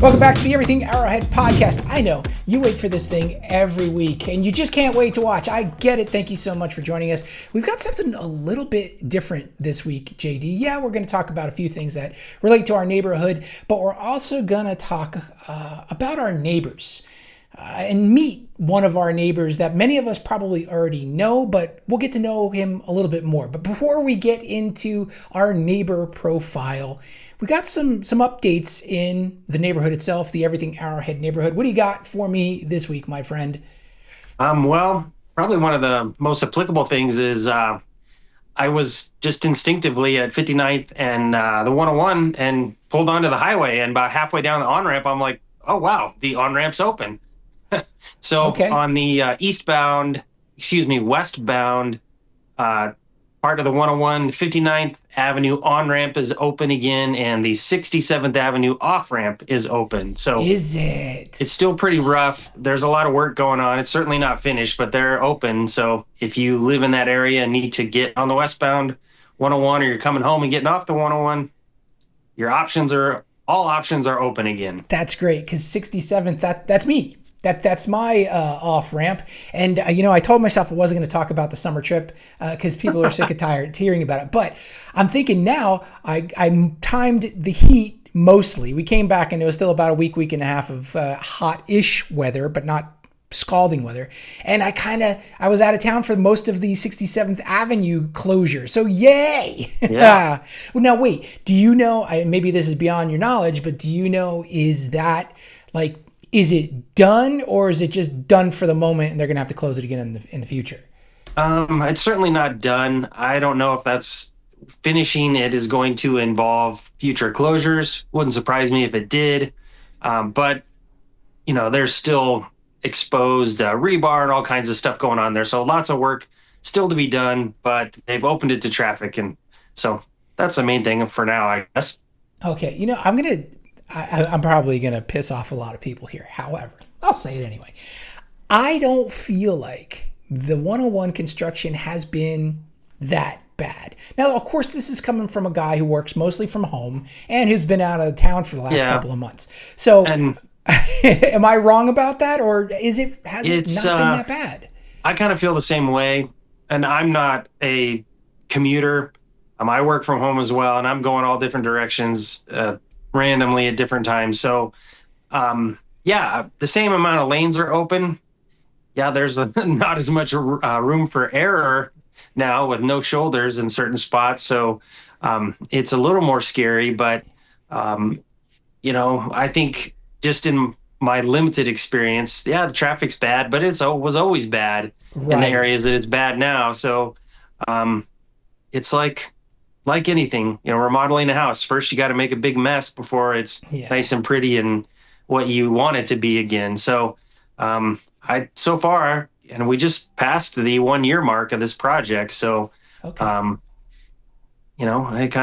Welcome back to the Everything Arrowhead Podcast. I know you wait for this thing every week and you just can't wait to watch. I get it. Thank you so much for joining us. We've got something a little bit different this week, JD. Yeah, we're going to talk about a few things that relate to our neighborhood, but we're also going to talk about our neighbors and meet one of our neighbors that many of us probably already know, but we'll get to know him a little bit more. But before we get into our neighbor profile, we got some updates in the neighborhood itself, the Everything Arrowhead neighborhood. What do you got for me this week, my friend? Well, probably one of the most applicable things is I was just instinctively at 59th and the 101 and pulled onto the highway. And about halfway down the on-ramp, I'm like, oh, wow, the on-ramp's open. So on the westbound part of the 101, 59th Avenue on-ramp is open again, and the 67th Avenue off-ramp is open. So is it? It's still pretty rough. There's a lot of work going on. It's certainly not finished, but they're open. So if you live in that area and need to get on the westbound 101, or you're coming home and getting off the 101, all options are open again. That's great, because 67th, that's me. That's my off ramp. And, I told myself I wasn't going to talk about the summer trip because people are sick and tired hearing about it. But I'm thinking now I timed the heat mostly. We came back and it was still about a week and a half of hot-ish weather, but not scalding weather. And I was out of town for most of the 67th Avenue closure. So yay. Yeah. Well, now wait, do you know, maybe this is beyond your knowledge, but do you know, is it done, or is it just done for the moment and they're going to have to close it again in the future? It's certainly not done. I don't know if that's finishing. It is going to involve future closures. Wouldn't surprise me if it did. But, there's still exposed rebar and all kinds of stuff going on there. So lots of work still to be done, but they've opened it to traffic. And so that's the main thing for now, I guess. Okay. I'm probably going to piss off a lot of people here. However, I'll say it anyway. I don't feel like the 101 construction has been that bad. Now, of course, this is coming from a guy who works mostly from home and who's been out of town for the last couple of months. So am I wrong about that, or has it not been that bad? I kind of feel the same way. And I'm not a commuter. I work from home as well, and I'm going all different directions randomly at different times. So, the same amount of lanes are open. Yeah, there's not as much room for error now with no shoulders in certain spots. So, it's a little more scary. But, I think just in my limited experience, the traffic's bad, but it was always bad in the areas that it's bad now. So, it's like anything, remodeling a house. First, you got to make a big mess before it's nice and pretty and what you want it to be again. So, so far, and we just passed the 1 year mark of this project. So, it kind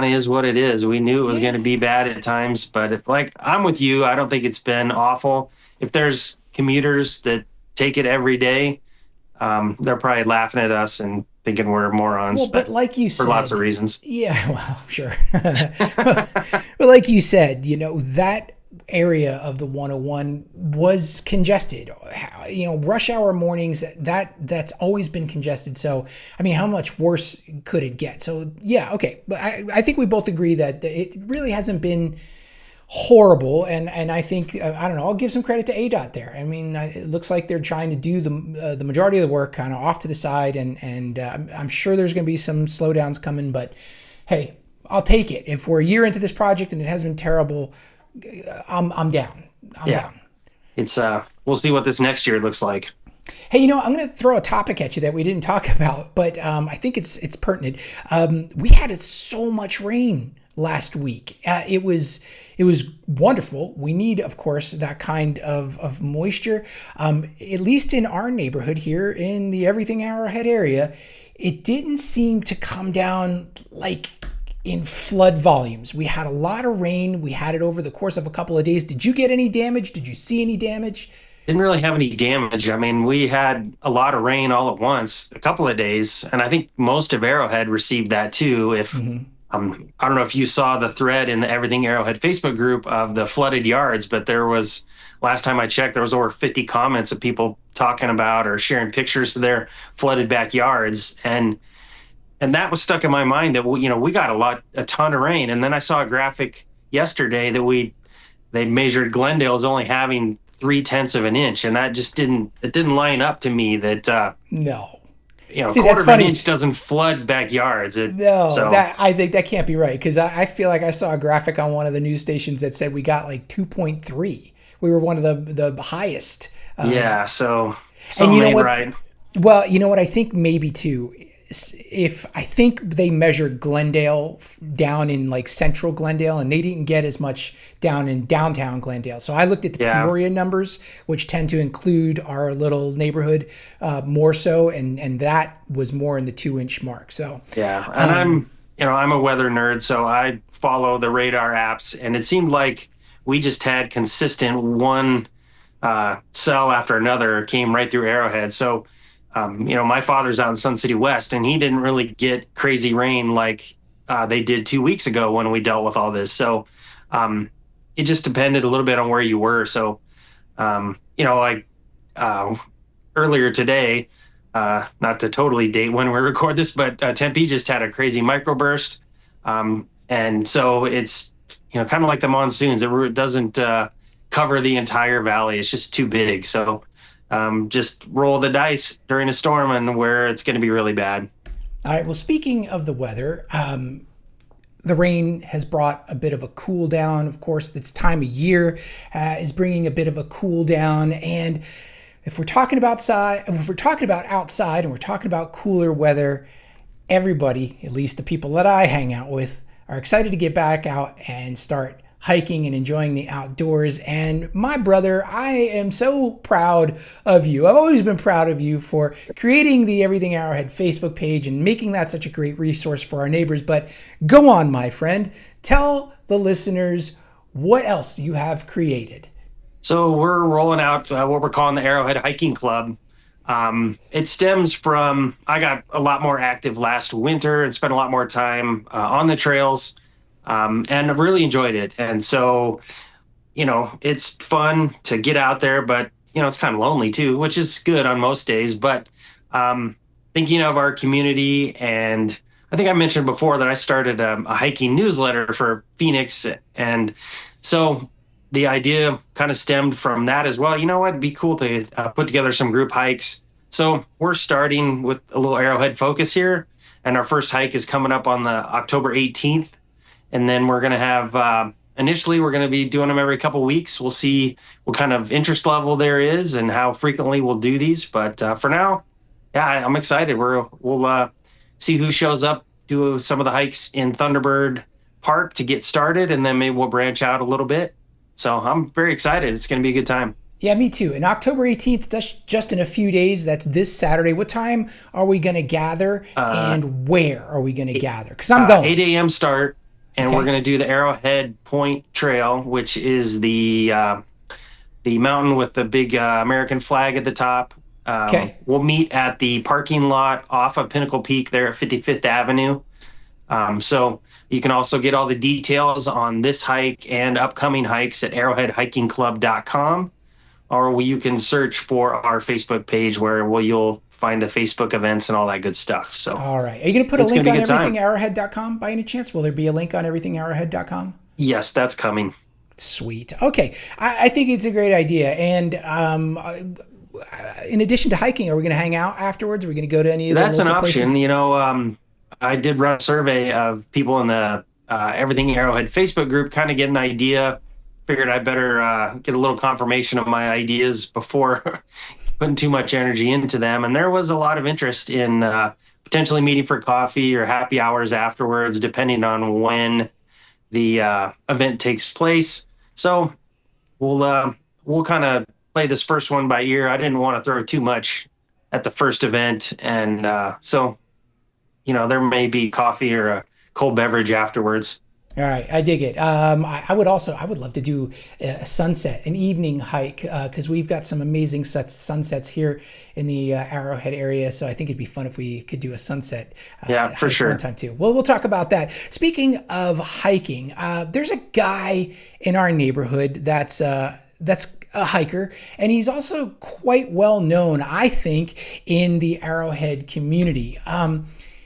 of is what it is. We knew it was going to be bad at times, but I'm with you. I don't think it's been awful. If there's commuters that take it every day, they're probably laughing at us and thinking we're morons. Well, but like you said, for lots of reasons. Yeah, well, sure. But like you said, that area of the 101 was congested. Rush hour mornings, that's always been congested. So, how much worse could it get? So, yeah, okay. But I think we both agree that it really hasn't been horrible, and I think I'll give some credit to ADOT there. It looks like they're trying to do the majority of the work kind of off to the side, and I'm sure there's going to be some slowdowns coming, but hey, I'll take it. If we're a year into this project and it has been terrible, I'm down. I'm down. It's we'll see what this next year looks like. Hey, I'm going to throw a topic at you that we didn't talk about, but I think it's pertinent. We had so much rain last week. It was wonderful. We need, of course, that kind of moisture. At least in our neighborhood here in the Everything Arrowhead area, it didn't seem to come down like in flood volumes. We had a lot of rain. We had it over the course of a couple of days. Did you get any damage? Did you see any damage? Didn't really have any damage. We had a lot of rain all at once, a couple of days, and I think most of Arrowhead received that too. If I don't know if you saw the thread in the Everything Arrowhead Facebook group of the flooded yards, but there was, last time I checked, there was over 50 comments of people talking about or sharing pictures of their flooded backyards. And that was stuck in my mind that, we got a ton of rain. And then I saw a graphic yesterday that they measured Glendale as only having 0.3 of an inch. And that just didn't line up to me that, No. See, quarter of an inch doesn't flood backyards. I think that can't be right, because I feel like I saw a graphic on one of the news stations that said we got like 2.3. We were one of the highest. So something ain't right. Well, you know what I think maybe too. I think they measured Glendale down in like central Glendale, and they didn't get as much down in downtown Glendale. So I looked at the Peoria numbers, which tend to include our little neighborhood more so, and that was more in the 2-inch mark. So and I'm a weather nerd, so I follow the radar apps, and it seemed like we just had consistent one cell after another came right through Arrowhead. So my father's out in Sun City West, and he didn't really get crazy rain like they did 2 weeks ago when we dealt with all this. So it just depended a little bit on where you were. So, earlier today, not to totally date when we record this, but Tempe just had a crazy microburst. And so it's, kind of like the monsoons. It doesn't cover the entire valley. It's just too big. So just roll the dice during a storm and where it's going to be really bad. All right. Well, speaking of the weather, the rain has brought a bit of a cool down. Of course, this time of year is bringing a bit of a cool down. And if we're talking about outside and we're talking about cooler weather, everybody, at least the people that I hang out with, are excited to get back out and start hiking and enjoying the outdoors. And my brother, I am so proud of you. I've always been proud of you for creating the Everything Arrowhead Facebook page and making that such a great resource for our neighbors. But go on, my friend, tell the listeners, what else you have created? So we're rolling out what we're calling the Arrowhead Hiking Club. It stems from, I got a lot more active last winter and spent a lot more time on the trails. And I really enjoyed it. And so, it's fun to get out there, but, it's kind of lonely too, which is good on most days. But thinking of our community, and I think I mentioned before that I started a hiking newsletter for Phoenix. And so the idea kind of stemmed from that as well. You know what? It'd be cool to put together some group hikes. So we're starting with a little Arrowhead focus here. And our first hike is coming up on the October 18th. And then we're going to have, initially, we're going to be doing them every couple of weeks. We'll see what kind of interest level there is and how frequently we'll do these. But for now, I'm excited. We'll see who shows up, do some of the hikes in Thunderbird Park to get started, and then maybe we'll branch out a little bit. So I'm very excited. It's going to be a good time. Yeah, me too. And October 18th, that's just in a few days. That's this Saturday. What time are we going to gather, and where are we going to gather? Because I'm going. 8 a.m. start. And we're going to do the Arrowhead Point Trail, which is the mountain with the big American flag at the top. We'll meet at the parking lot off of Pinnacle Peak there at 55th Avenue. So you can also get all the details on this hike and upcoming hikes at arrowheadhikingclub.com, or you can search for our Facebook page where you'll find the Facebook events and all that good stuff. So, all right. Are you going to put a link on everythingarrowhead.com by any chance? Will there be a link on everythingarrowhead.com? Yes, that's coming. Sweet. Okay. I think it's a great idea. And in addition to hiking, are we going to hang out afterwards? Are we going to go to any of the That's an option. Places? I did run a survey of people in the Everything Arrowhead Facebook group, kind of get an idea. Figured I better get a little confirmation of my ideas before putting too much energy into them. And there was a lot of interest in potentially meeting for coffee or happy hours afterwards, depending on when the event takes place. So we'll kind of play this first one by ear. I didn't want to throw too much at the first event. And so, there may be coffee or a cold beverage afterwards. All right, I dig it. I would love to do a sunset, an evening hike, because we've got some amazing sunsets here in the Arrowhead area. So I think it'd be fun if we could do a sunset. Yeah, for sure. One time too. Well, we'll talk about that. Speaking of hiking, there's a guy in our neighborhood that's a hiker, and he's also quite well known, I think, in the Arrowhead community.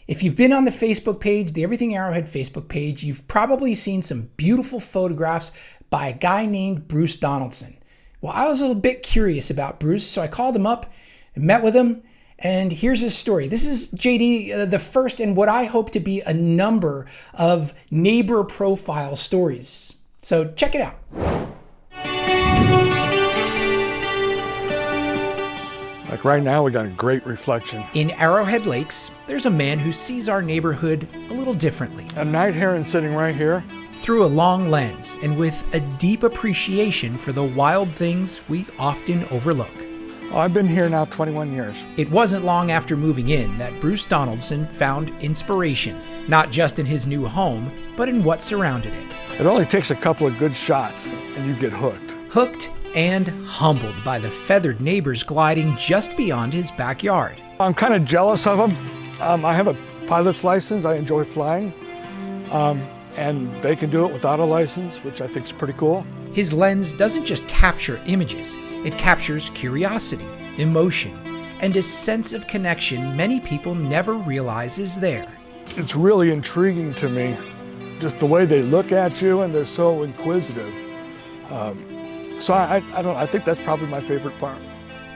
If you've been on the Facebook page, the Everything Arrowhead Facebook page, you've probably seen some beautiful photographs by a guy named Bruce Donaldson. Well, I was a little bit curious about Bruce, so I called him up and met with him, and here's his story. This is, JD, the first in what I hope to be a number of neighbor profile stories. So check it out. Like right now, we got a great reflection. In Arrowhead Lakes, there's a man who sees our neighborhood a little differently. A night heron sitting right here. Through a long lens and with a deep appreciation for the wild things we often overlook. Oh, I've been here now 21 years. It wasn't long after moving in that Bruce Donaldson found inspiration, not just in his new home, but in what surrounded it. It only takes a couple of good shots and you get hooked. Hooked and humbled by the feathered neighbors gliding just beyond his backyard. I'm kind of jealous of them. I have a pilot's license. I enjoy flying. And they can do it without a license, which I think is pretty cool. His lens doesn't just capture images, it captures curiosity, emotion, and a sense of connection many people never realize is there. It's really intriguing to me, just the way they look at you and they're so inquisitive. So I think that's probably my favorite part.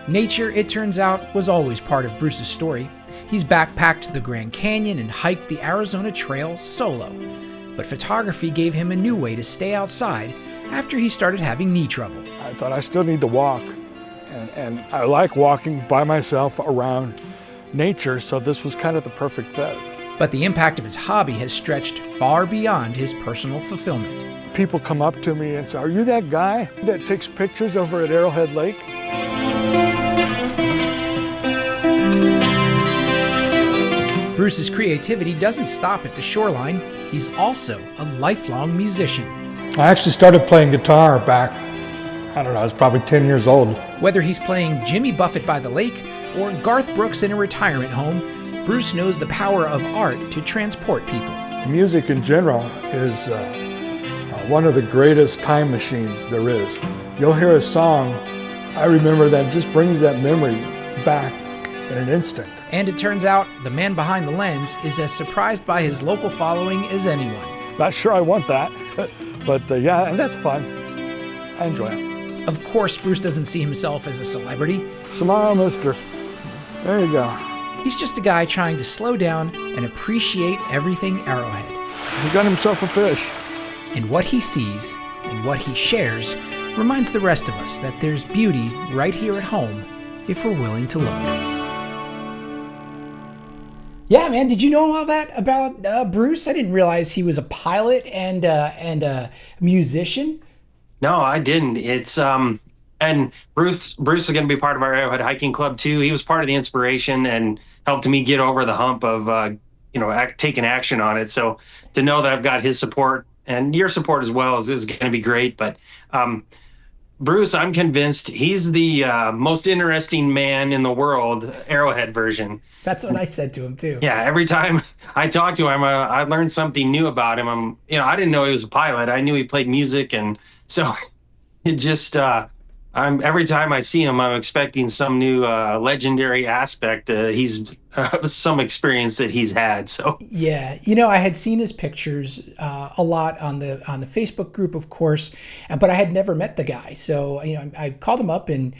Nature, it turns out, was always part of Bruce's story. He's backpacked the Grand Canyon and hiked the Arizona Trail solo. But photography gave him a new way to stay outside after he started having knee trouble. I thought I still need to walk. And I like walking by myself around nature, so this was kind of the perfect fit. But the impact of his hobby has stretched far beyond his personal fulfillment. People come up to me and say, "Are you that guy that takes pictures over at Arrowhead Lake?" Bruce's creativity doesn't stop at the shoreline. He's also a lifelong musician. I actually started playing guitar back, I was probably 10 years old. Whether he's playing Jimmy Buffett by the lake or Garth Brooks in a retirement home, Bruce knows the power of art to transport people. Music in general is one of the greatest time machines there is. You'll hear a song, I remember, that just brings that memory back in an instant. And it turns out the man behind the lens is as surprised by his local following as anyone. Not sure I want that, but yeah, and that's fun. I enjoy it. Of course, Bruce doesn't see himself as a celebrity. Smile, mister. There you go. He's just a guy trying to slow down and appreciate everything Arrowhead. He got himself a fish. And what he sees and what he shares reminds the rest of us that there's beauty right here at home if we're willing to look. Yeah, man, did you know all that about Bruce? I didn't realize he was a pilot and a musician. No, I didn't. It's and Bruce is going to be part of our Arrowhead hiking club too. He was part of the inspiration and helped me get over the hump of taking action on it. So to know that I've got his support and your support as well is going to be great. But Bruce, I'm convinced he's the most interesting man in the world, Arrowhead version. That's what I said to him too. Yeah, every time I talk to him, I learned something new about him. I didn't know he was a pilot. I knew he played music, and so it just every time I see him, I'm expecting some new legendary aspect. He's some experience that he's had. So yeah, I had seen his pictures a lot on the Facebook group, of course, but I had never met the guy. So I called him up and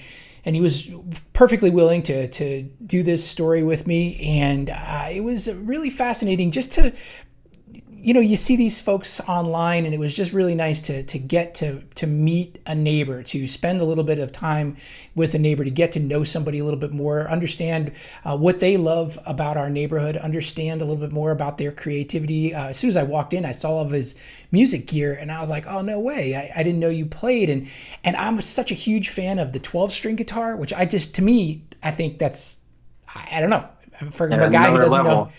he was perfectly willing to do this story with me, and it was really fascinating just to. You see these folks online, and it was just really nice to get to meet a neighbor, to spend a little bit of time with a neighbor, to get to know somebody a little bit more, understand what they love about our neighborhood, understand a little bit more about their creativity. As soon as I walked in, I saw all of his music gear, and I was like, oh, no way. I didn't know you played. And I'm such a huge fan of the 12-string guitar, which I think that's, I don't know. for a guy who doesn't know,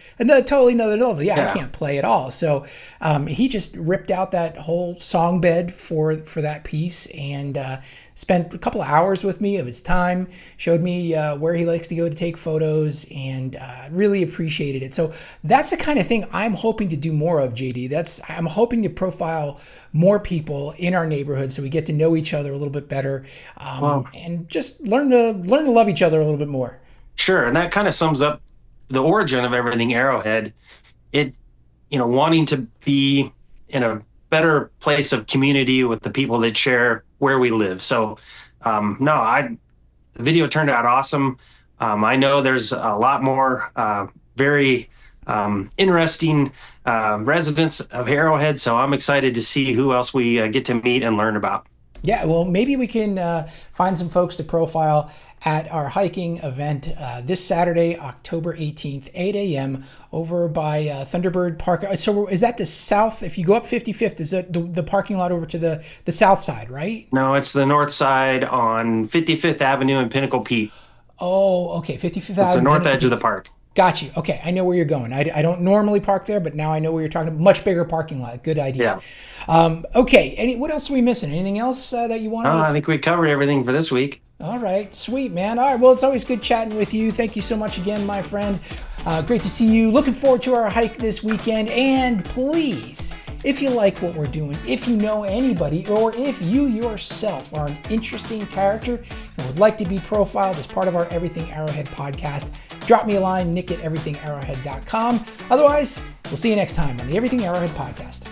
totally another level. Yeah, I can't play at all. So he just ripped out that whole song bed for that piece and spent a couple of hours with me of his time, showed me where he likes to go to take photos, and really appreciated it. So that's the kind of thing I'm hoping to do more of, JD. I'm hoping to profile more people in our neighborhood so we get to know each other a little bit better, and just learn to love each other a little bit more. Sure, and that kind of sums up the origin of Everything Arrowhead. It, wanting to be in a better place of community with the people that share where we live. So, the video turned out awesome. I know there's a lot more very interesting residents of Arrowhead, so I'm excited to see who else we get to meet and learn about. Yeah, well, maybe we can find some folks to profile at our hiking event this Saturday, October 18th, 8 a.m. over by Thunderbird Park. So is that the south? If you go up 55th, is that the parking lot over to the south side, right? No, it's the north side on 55th Avenue and Pinnacle Peak. Oh, okay, 55th Avenue. It's the north edge of the park. Got you. Okay, I know where you're going. I don't normally park there, but now I know where you're talking about. Much bigger parking lot. Good idea. Yeah. Okay, what else are we missing? Anything else that you want to? I think we covered everything for this week. All right, sweet, man. All right, well, it's always good chatting with you. Thank you so much again, my friend. Great to see you. Looking forward to our hike this weekend. And please, if you like what we're doing, if you know anybody, or if you yourself are an interesting character and would like to be profiled as part of our Everything Arrowhead podcast, drop me a line, nick@everythingarrowhead.com. Otherwise, we'll see you next time on the Everything Arrowhead podcast.